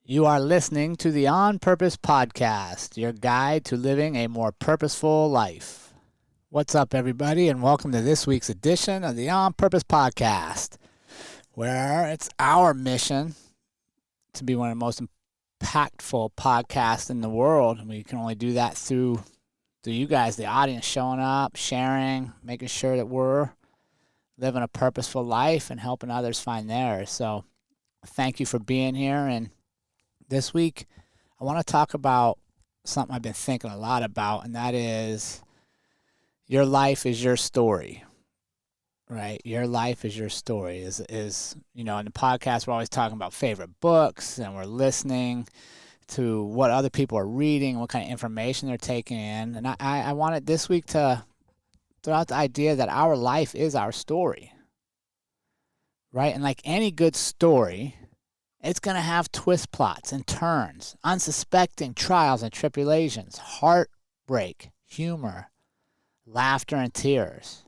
You are listening to the On Purpose Podcast, your guide to living a more purposeful life. What's up, everybody, and welcome to this week's edition of the On Purpose Podcast, where it's our mission to be one of the most impactful podcasts in the world. And we can only do that through you guys, the audience, showing up, sharing, making sure that we're living a purposeful life and helping others find theirs. So thank you for being here. And this week, I want to talk about something I've been thinking a lot about, and that is your life is your story, right? Your life is your story. Is in the podcast, we're always talking about favorite books, and we're listening to what other people are reading, what kind of information they're taking in. And I wanted this week to throw out the idea that our life is our story, right? And like any good story, it's going to have twist plots and turns, unsuspecting trials and tribulations, heartbreak, humor, laughter, and tears.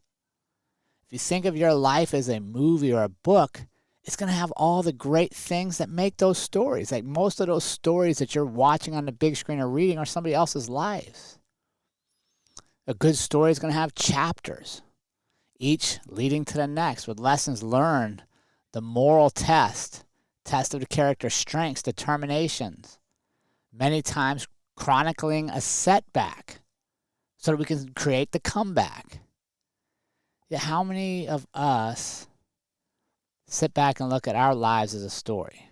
If you think of your life as a movie or a book, it's going to have all the great things that make those stories. Like most of those stories that you're watching on the big screen or reading are somebody else's lives. A good story is going to have chapters, each leading to the next with lessons learned, the moral test of the character's strengths, determinations, many times chronicling a setback so that we can create the comeback. Yet how many of us sit back and look at our lives as a story?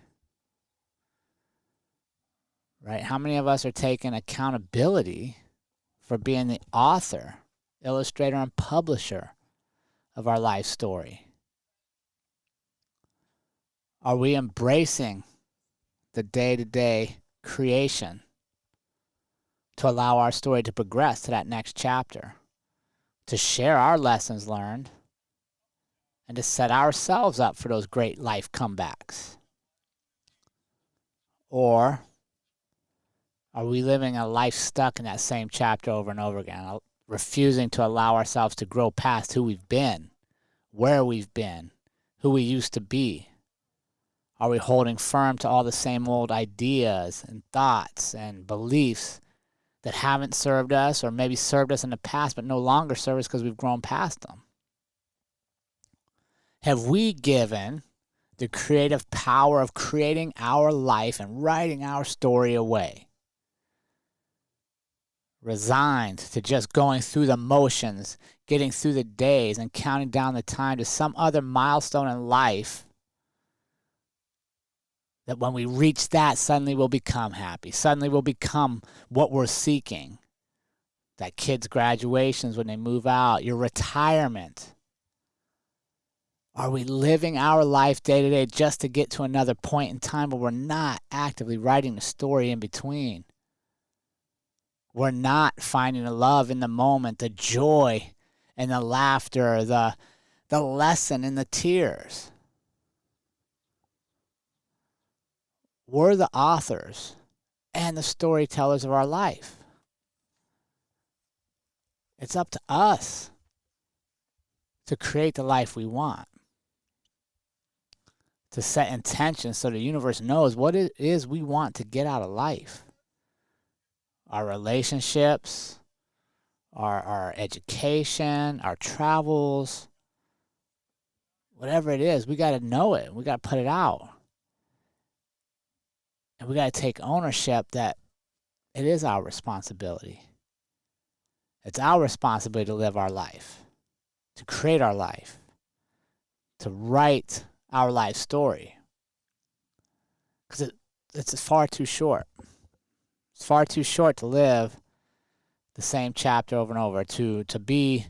Right? How many of us are taking accountability for being the author, illustrator, and publisher of our life story? Are we embracing the day-to-day creation to allow our story to progress to that next chapter, to share our lessons learned, and to set ourselves up for those great life comebacks? Or are we living a life stuck in that same chapter over and over again, refusing to allow ourselves to grow past who we've been, where we've been, who we used to be? Are we holding firm to all the same old ideas and thoughts and beliefs that haven't served us, or maybe served us in the past but no longer serve us because we've grown past them? Have we given the creative power of creating our life and writing our story away? Resigned to just going through the motions, getting through the days, and counting down the time to some other milestone in life, that when we reach that, suddenly we'll become happy. Suddenly we'll become what we're seeking. That kids' graduations when they move out, your retirement. Are we living our life day to day just to get to another point in time where we're not actively writing the story in between? We're not finding the love in the moment, the joy and the laughter, the lesson and the tears. We're the authors and the storytellers of our life. It's up to us to create the life we want, to set intentions so the universe knows what it is we want to get out of life. Our relationships, our education, our travels, whatever it is, we got to know it. We got to put it out. And we got to take ownership that it is our responsibility. It's our responsibility to live our life, to create our life, to write our life story. Because it's far too short. It's far too short to live the same chapter over and over, to be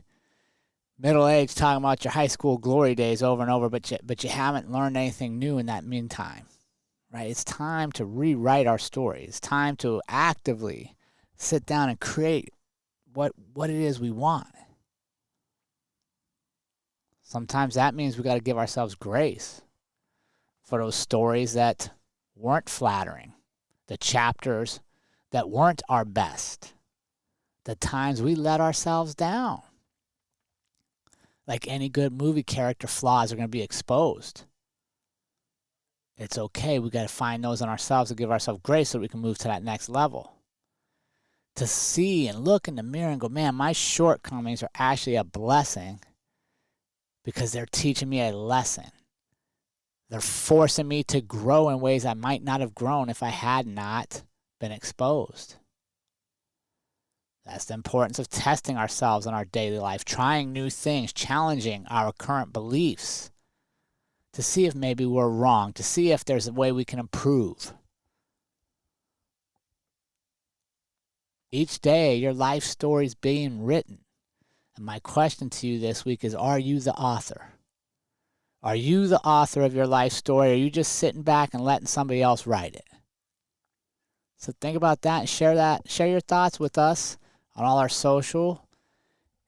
middle-aged talking about your high school glory days over and over, but you haven't learned anything new in that meantime. Right? It's time to rewrite our story. It's time to actively sit down and create what it is we want. Sometimes that means we got to give ourselves grace for those stories that weren't flattering, the chapters that weren't our best, the times we let ourselves down. Like any good movie character, flaws are going to be exposed. it's okay. We got to find those in ourselves and give ourselves grace so we can move to that next level. To see and look in the mirror and go, man, my shortcomings are actually a blessing because they're teaching me a lesson. They're forcing me to grow in ways I might not have grown if I had not been exposed. That's the importance of testing ourselves in our daily life, trying new things, challenging our current beliefs to see if maybe we're wrong, to see if there's a way we can improve. Each day, your life story is being written. And my question to you this week is, are you the author? Are you the author of your life story, or are you just sitting back and letting somebody else write it? So think about that and share your thoughts with us on all our social.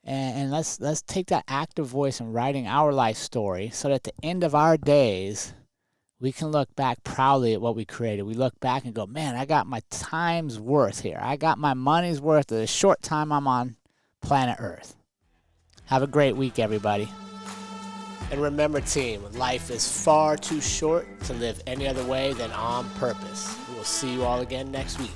And let's take that active voice in writing our life story so that at the end of our days, we can look back proudly at what we created. We look back and go, man, I got my time's worth here. I got my money's worth of the short time I'm on planet Earth. Have a great week, everybody. And remember, team, life is far too short to live any other way than on purpose. We will see you all again next week.